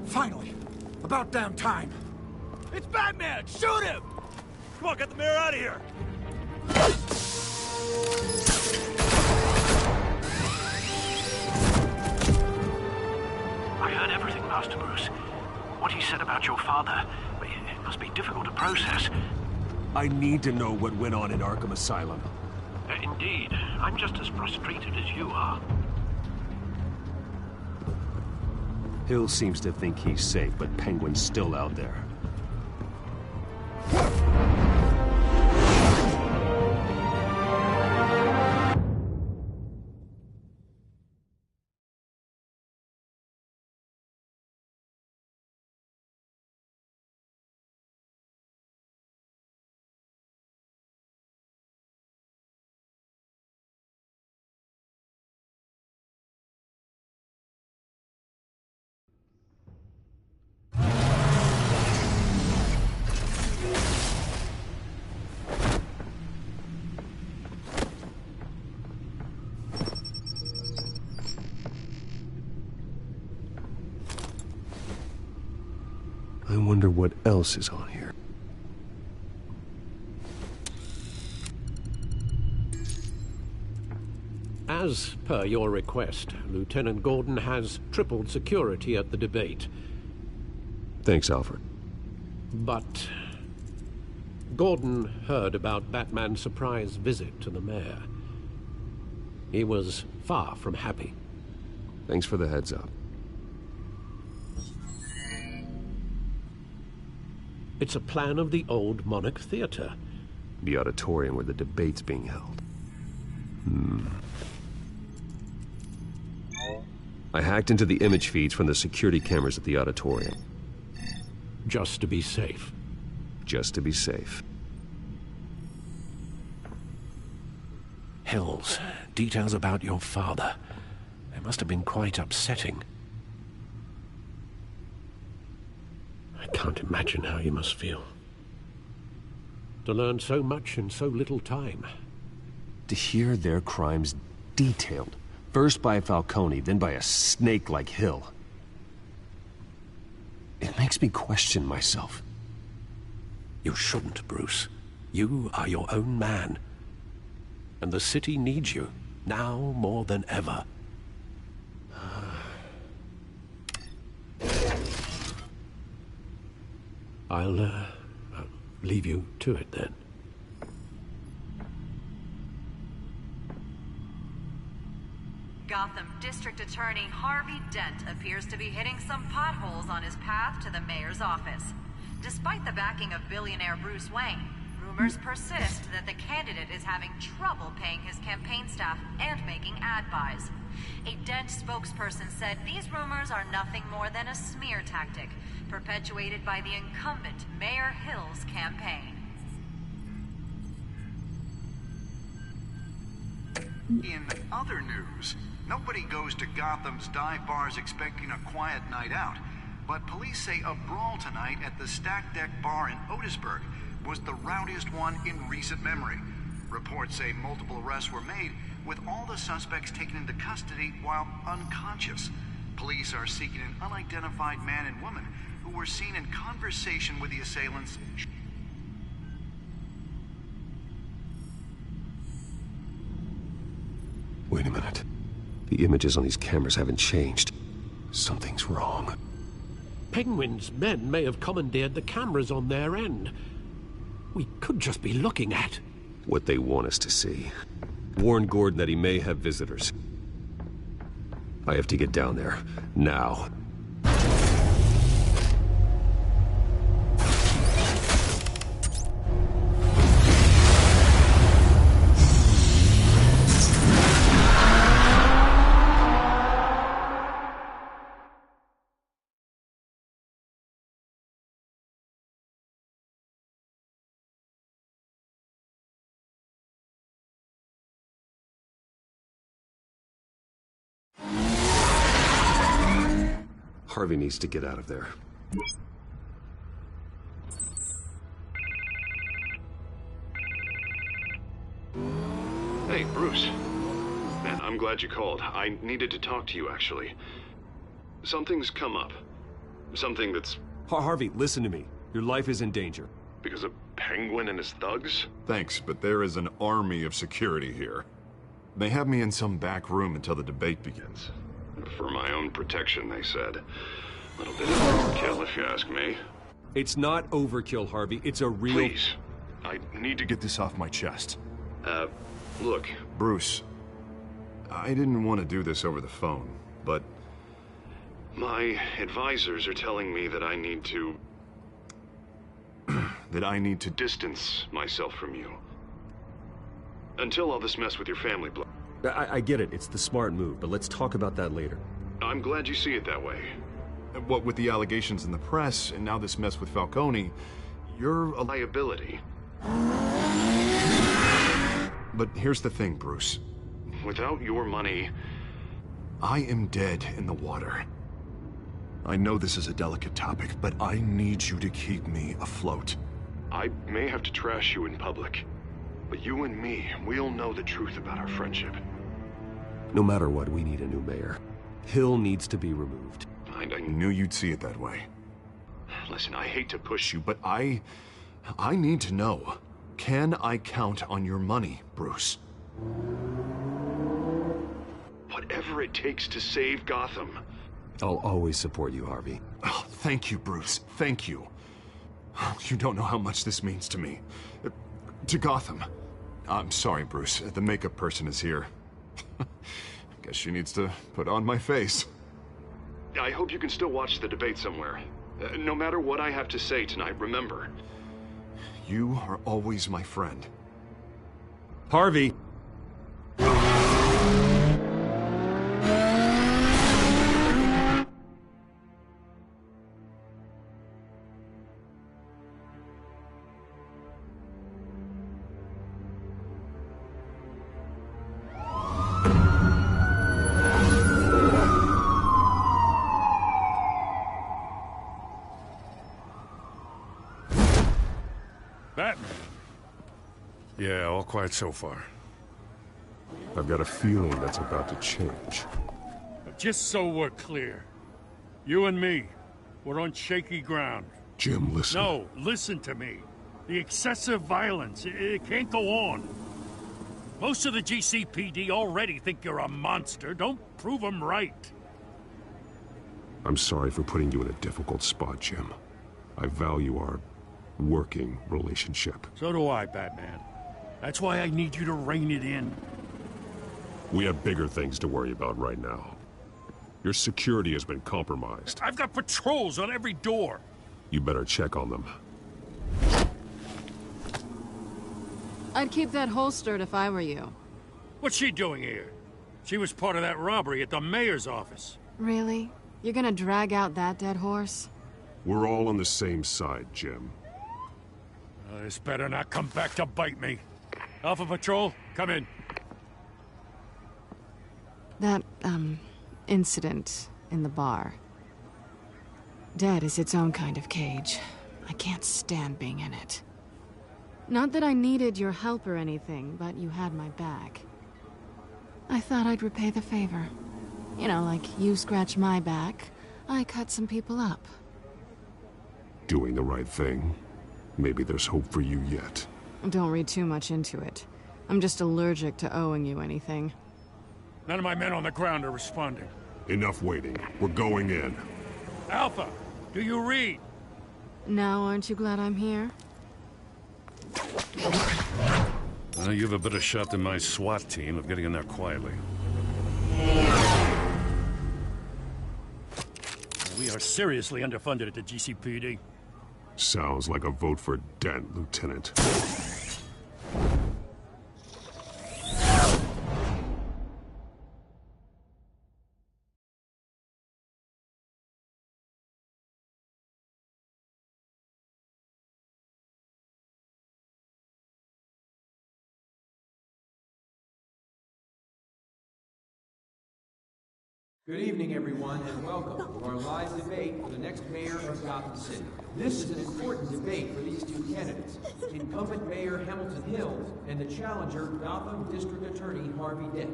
Finally. About damn time. It's Batman! Shoot him! Come on, get the mayor out of here! I heard everything, Master Bruce. What he said about your father, it must be difficult to process. I need to know what went on in Arkham Asylum. Indeed. I'm just as frustrated as you are. Hill seems to think he's safe, but Penguin's still out there. I wonder what else is on here. As per your request, Lieutenant Gordon has tripled security at the debate. Thanks, Alfred. But Gordon heard about Batman's surprise visit to the mayor. He was far from happy. Thanks for the heads up. It's a plan of the old Monarch Theater. The auditorium where the debate's being held. I hacked into the image feeds from the security cameras at the auditorium. Just to be safe. Just to be safe. Hills, details about your father. They must have been quite upsetting. I can't imagine how you must feel. To learn so much in so little time. To hear their crimes detailed. First by Falcone, then by a snake like Hill. It makes me question myself. You shouldn't, Bruce. You are your own man. And the city needs you, now more than ever. I'll leave you to it then. Gotham District Attorney Harvey Dent appears to be hitting some potholes on his path to the mayor's office. Despite the backing of billionaire Bruce Wayne, rumors persist that the candidate is having trouble paying his campaign staff and making ad buys. A Dent spokesperson said these rumors are nothing more than a smear tactic, perpetuated by the incumbent Mayor Hill's campaign. In other news, nobody goes to Gotham's dive bars expecting a quiet night out, but police say a brawl tonight at the Stack Deck Bar in Otisburg was the rowdiest one in recent memory. Reports say multiple arrests were made, with all the suspects taken into custody while unconscious. Police are seeking an unidentified man and woman who were seen in conversation with the assailants. Wait a minute. The images on these cameras haven't changed. Something's wrong. Penguin's men may have commandeered the cameras on their end. We could just be looking at what they want us to see. Warn Gordon that he may have visitors. I have to get down there, now. Harvey needs to get out of there. Hey, Bruce. Man, I'm glad you called. I needed to talk to you, actually. Something's come up. Something that's... Harvey, listen to me. Your life is in danger. Because of Penguin and his thugs? Thanks, but there is an army of security here. They have me in some back room until the debate begins. For my own protection, they said. A little bit of overkill, if you ask me. It's not overkill, Harvey. It's a real... Please, I need to get this off my chest. Look, Bruce, I didn't want to do this over the phone, but my advisors are telling me that I need to... that I need to distance myself from you. Until all this mess with your family blows. I get it. It's the smart move, but let's talk about that later. I'm glad you see it that way. What with the allegations in the press, and now this mess with Falcone, you're a liability. But here's the thing, Bruce. Without your money, I am dead in the water. I know this is a delicate topic, but I need you to keep me afloat. I may have to trash you in public, but you and me, we'll know the truth about our friendship. No matter what, we need a new mayor. Hill needs to be removed. I knew you'd see it that way. Listen, I hate to push you, but I need to know. Can I count on your money, Bruce? Whatever it takes to save Gotham. I'll always support you, Harvey. Oh, thank you, Bruce. Thank you. You don't know how much this means to me. To Gotham. I'm sorry, Bruce. The makeup person is here. Guess she needs to put on my face. I hope you can still watch the debate somewhere. No matter what I have to say tonight, remember, you are always my friend. Harvey! Batman? Yeah, all quiet so far. I've got a feeling that's about to change. Just so we're clear, you and me, we're on shaky ground. Jim, listen. No, listen to me. The excessive violence, it can't go on. Most of the GCPD already think you're a monster. Don't prove them right. I'm sorry for putting you in a difficult spot, Jim. I value our working relationship. So do I, Batman. That's why I need you to rein it in. We have bigger things to worry about right now. Your security has been compromised. I've got patrols on every door. You better check on them. I'd keep that holstered if I were you. What's she doing here? She was part of that robbery at the mayor's office. Really? You're gonna drag out that dead horse? We're all on the same side, Jim. This better not come back to bite me. Alpha Patrol, come in. That, incident in the bar. Dead is its own kind of cage. I can't stand being in it. Not that I needed your help or anything, but you had my back. I thought I'd repay the favor. You know, like you scratch my back, I cut some people up. Doing the right thing. Maybe there's hope for you yet. Don't read too much into it. I'm just allergic to owing you anything. None of my men on the ground are responding. Enough waiting. We're going in. Alpha, do you read? Now, aren't you glad I'm here? You have a better shot than my SWAT team of getting in there quietly. We are seriously underfunded at the GCPD. Sounds like a vote for Dent, Lieutenant. Good evening, everyone, and welcome to our live debate for the next mayor of Gotham City. This is an important debate for these two candidates, incumbent Mayor Hamilton Hill and the challenger, Gotham District Attorney Harvey Dent.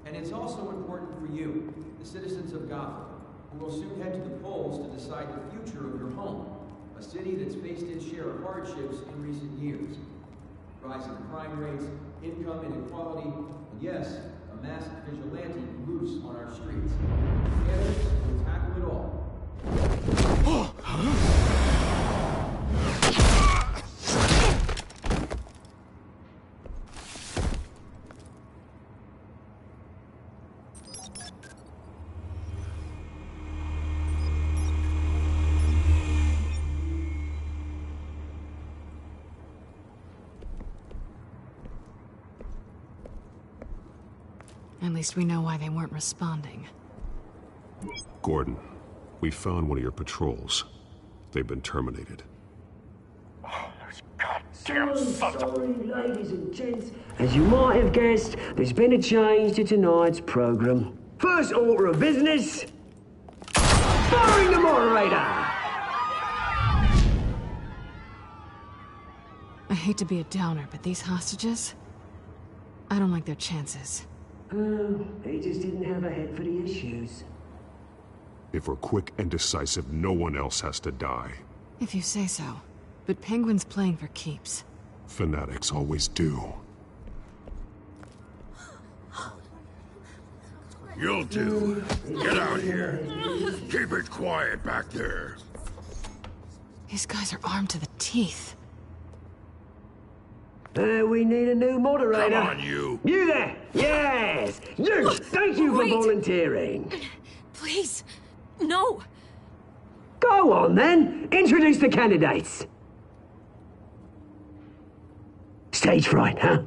And it's also important for you, the citizens of Gotham, who will soon head to the polls to decide the future of your home, a city that's faced its share of hardships in recent years. Rising crime rates, income inequality, and yes, a masked vigilante loose on our streets. Candidates will tackle it all. At least we know why they weren't responding. Gordon, we found one of your patrols. They've been terminated. So sorry, ladies and gents. As you might have guessed, there's been a change to tonight's program. First order of business, firing the moderator! I hate to be a downer, but these hostages, I don't like their chances. He just didn't have a head for the issues. If we're quick and decisive, no one else has to die. If you say so. But Penguin's playing for keeps. Fanatics always do. You'll do. Get out here. Keep it quiet back there. These guys are armed to the teeth. We need a new moderator. Come on, you. You there! Yes! You! Thank you for volunteering. Please, no. Go on, then. Introduce the candidates. Stage fright, huh?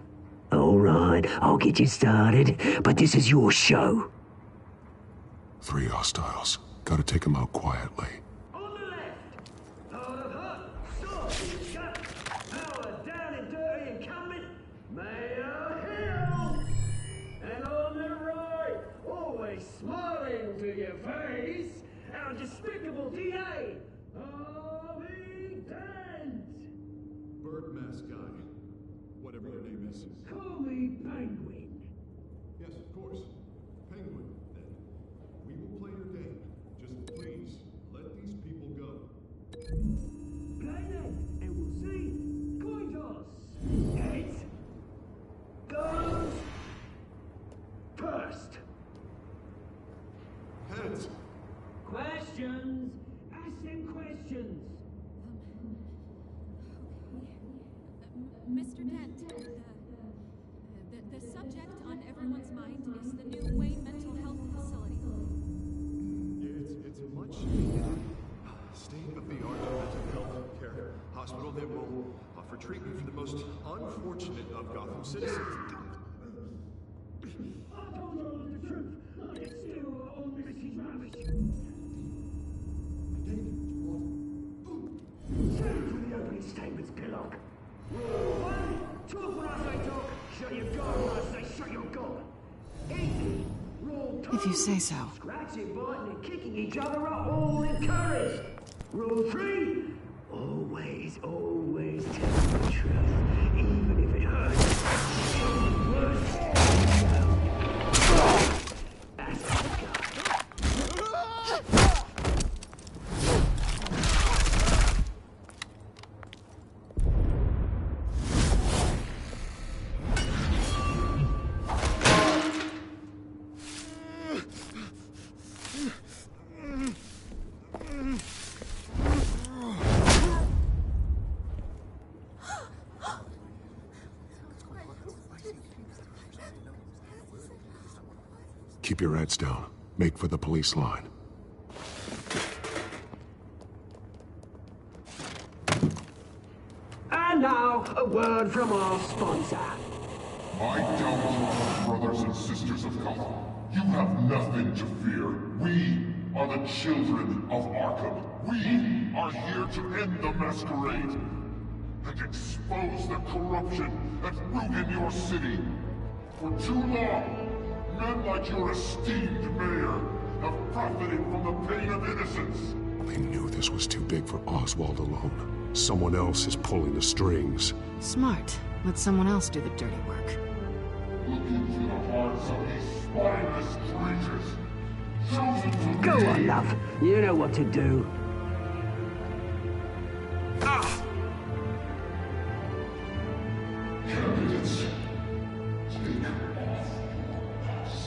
All right, I'll get you started, but this is your show. 3 hostiles. Gotta take them out quietly. Smiling to your face, our despicable DA, Harvey Dent! Bird mask guy. Whatever your name is. Call me Penguin. Yes, of course. Penguin, then. We will play your game. Just please, let these people go. Play then, and we'll see. Coin toss. Heads. Goes. First. Heads. Questions. Ask them questions. Mr. Dent, the subject on everyone's mind is the new Wayne Mental Health Facility. It's a much state-of-the-art mental health care hospital that will offer treatment for the most unfortunate of Gotham citizens. I told you all the truth. It's still all Mrs. Rubbish. Say to the opening statements, Pillock. Rule 1, talk when I say talk, shut your gob when I say shut your gob. Easy. Rule 2, If you say so. scratching, biting, and kicking each other are all encouraged. Rule 3, always tell the truth, even if it hurts. Worst. Keep your heads down. Make for the police line. And now, a word from our sponsor. My downfall, brothers and sisters of Gotham. You have nothing to fear. We are the children of Arkham. We are here to end the masquerade and expose the corruption that rooted your city. For too long, men like your esteemed mayor have profited from the pain of innocence. They knew this was too big for Oswald alone. Someone else is pulling the strings. Smart. Let someone else do the dirty work. Look into the hearts of these spineless creatures. Chosen to Go lead. on, love. You know what to do. Candidates, take off your masks.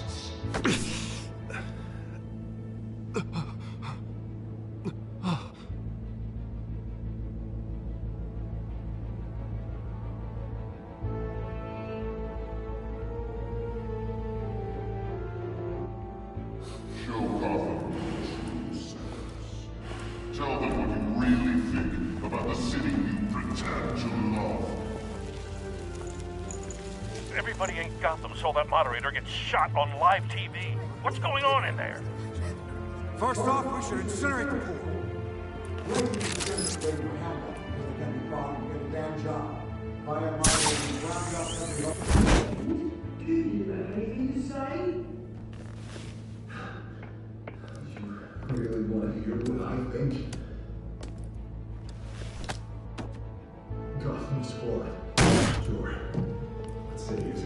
pretend to love. Everybody in Gotham saw that moderator get shot on live TV. What's going on in there? First off, we should incinerate the pool. Do you have anything to say? You really want to hear what I think? Gotham's flawed. Sure. Let's say it's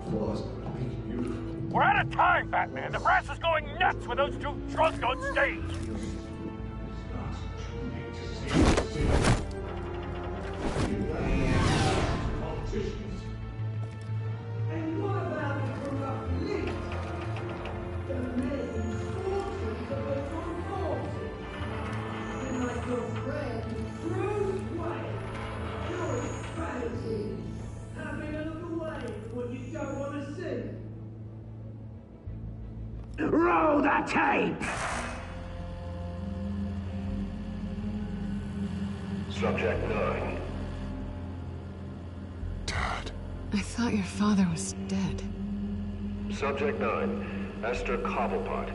flaws that make it beautiful. We're out of time, Batman. The brass is going nuts with those two drunks on stage. And what about the corrupt elite? The men fortunes of the conformity? And like your friend, Bruce Wayne, your vanity, having a look away from what you don't want to see. Roll the tape! Subject 9. I thought your father was dead. Subject 9. Esther Cobblepot.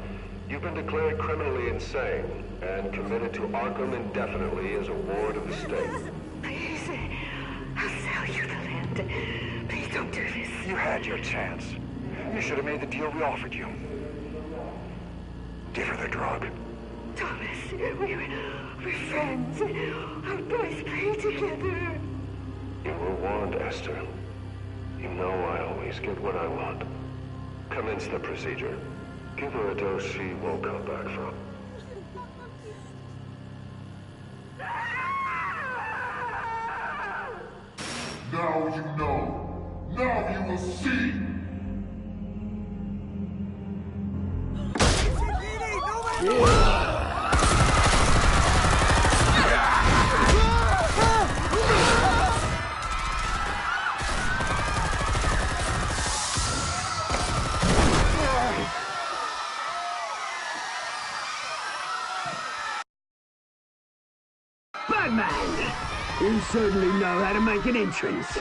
You've been declared criminally insane and committed to Arkham indefinitely as a ward of the state. Please, I'll sell you the land. Please don't do this. You had your chance. You should have made the deal we offered you. Give her the drug. Thomas, we're friends. Our boys play together. You were warned, Esther. You know I always get what I want. Commence the procedure. Give her a dose she won't come back from. Now you know. Now you will see. Batman! You certainly know how to make an entrance.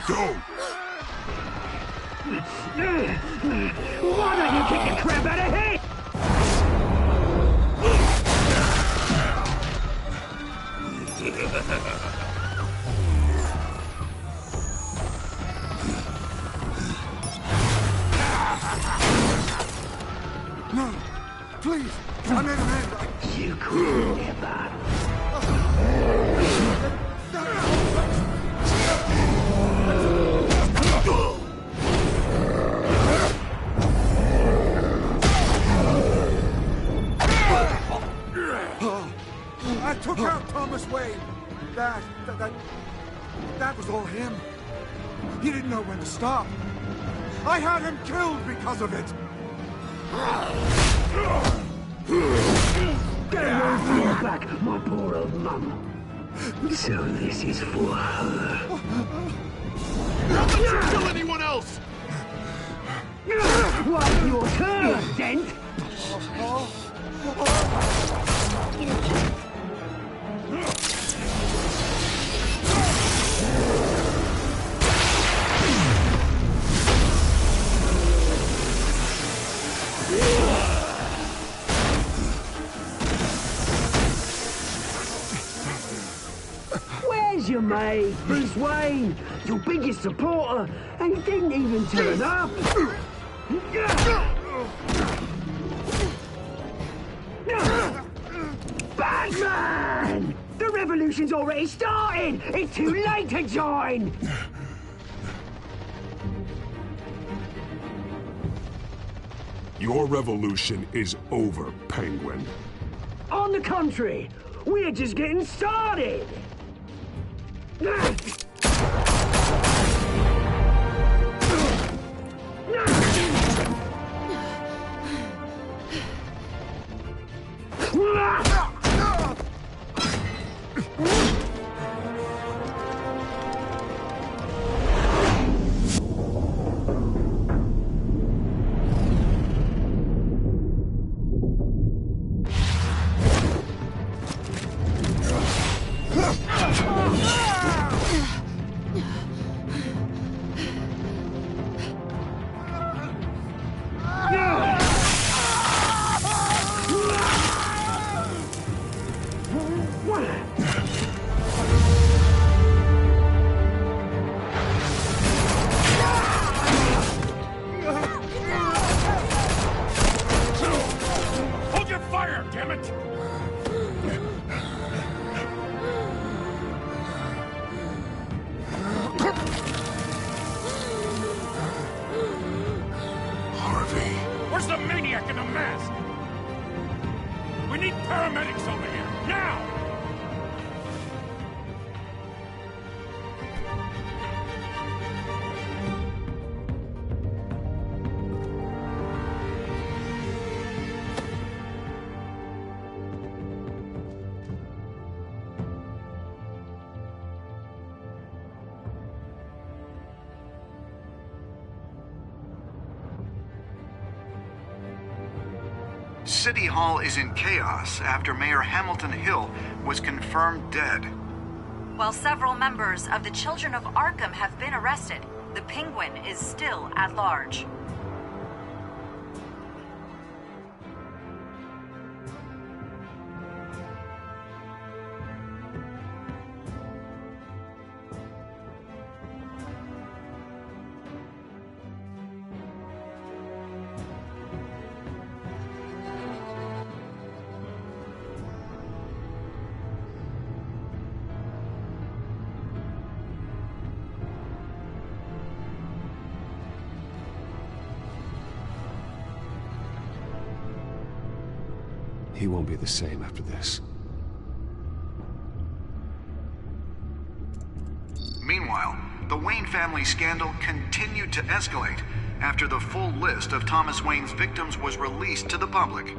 Go! Why don't you kick the crap out of him? No, please, I made a man. You could never. I took out Thomas Wayne. That was all him. He didn't know when to stop. I had him killed because of it. Get away from your back, my poor old mum. So this is for her. How about you kill anyone else? Well, your turn, Dent. Where's your mate, Bruce Wayne? Your biggest supporter, and he didn't even turn up. Batman! The revolution's already started! It's too late to join! Your revolution is over, Penguin. On the contrary, we're just getting started! Where's the maniac in the mask? We need paramedics over here, now! City Hall is in chaos after Mayor Hamilton Hill was confirmed dead. While several members of the Children of Arkham have been arrested, the Penguin is still at large. He won't be the same after this. Meanwhile, the Wayne family scandal continued to escalate after the full list of Thomas Wayne's victims was released to the public.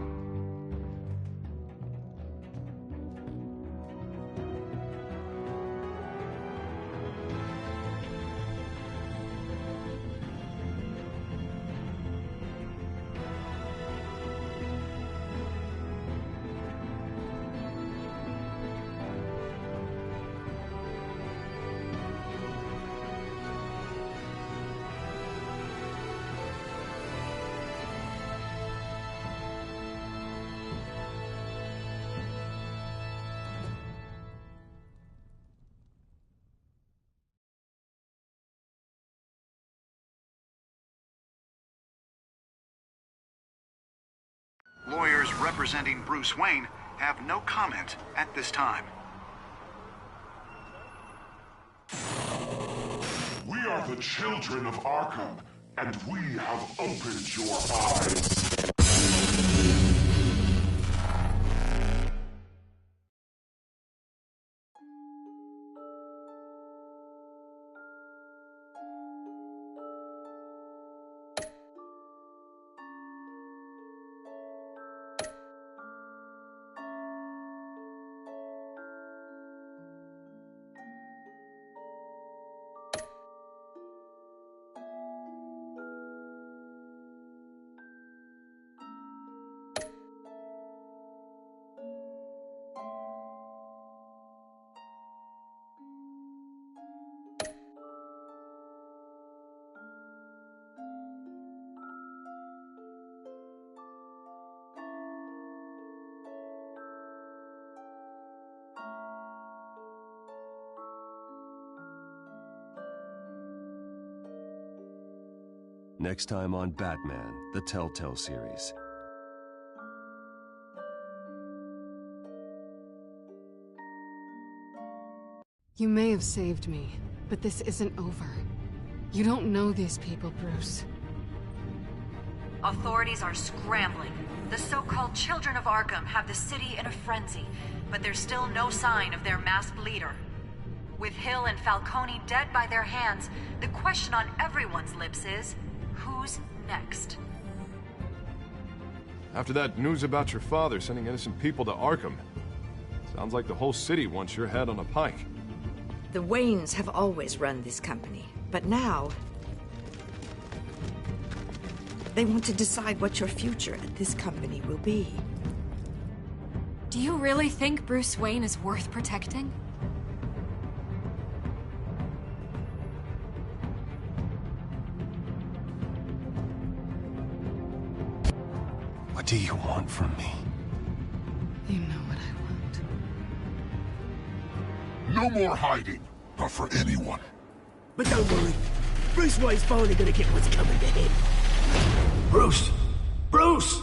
Lawyers representing Bruce Wayne have no comment at this time. We are the children of Arkham, and we have opened your eyes. Next time on Batman, the Telltale series. You may have saved me, but this isn't over. You don't know these people, Bruce. Authorities are scrambling. The so-called Children of Arkham have the city in a frenzy, but there's still no sign of their masked leader. With Hill and Falcone dead by their hands, the question on everyone's lips is, who's next? After that news about your father sending innocent people to Arkham, sounds like the whole city wants your head on a pike. The Waynes have always run this company, but now they want to decide what your future at this company will be. Do you really think Bruce Wayne is worth protecting? What do you want from me? You know what I No want. more hiding, not for anyone. But don't worry, Bruce Wayne's finally gonna get what's coming to him. Bruce! Bruce!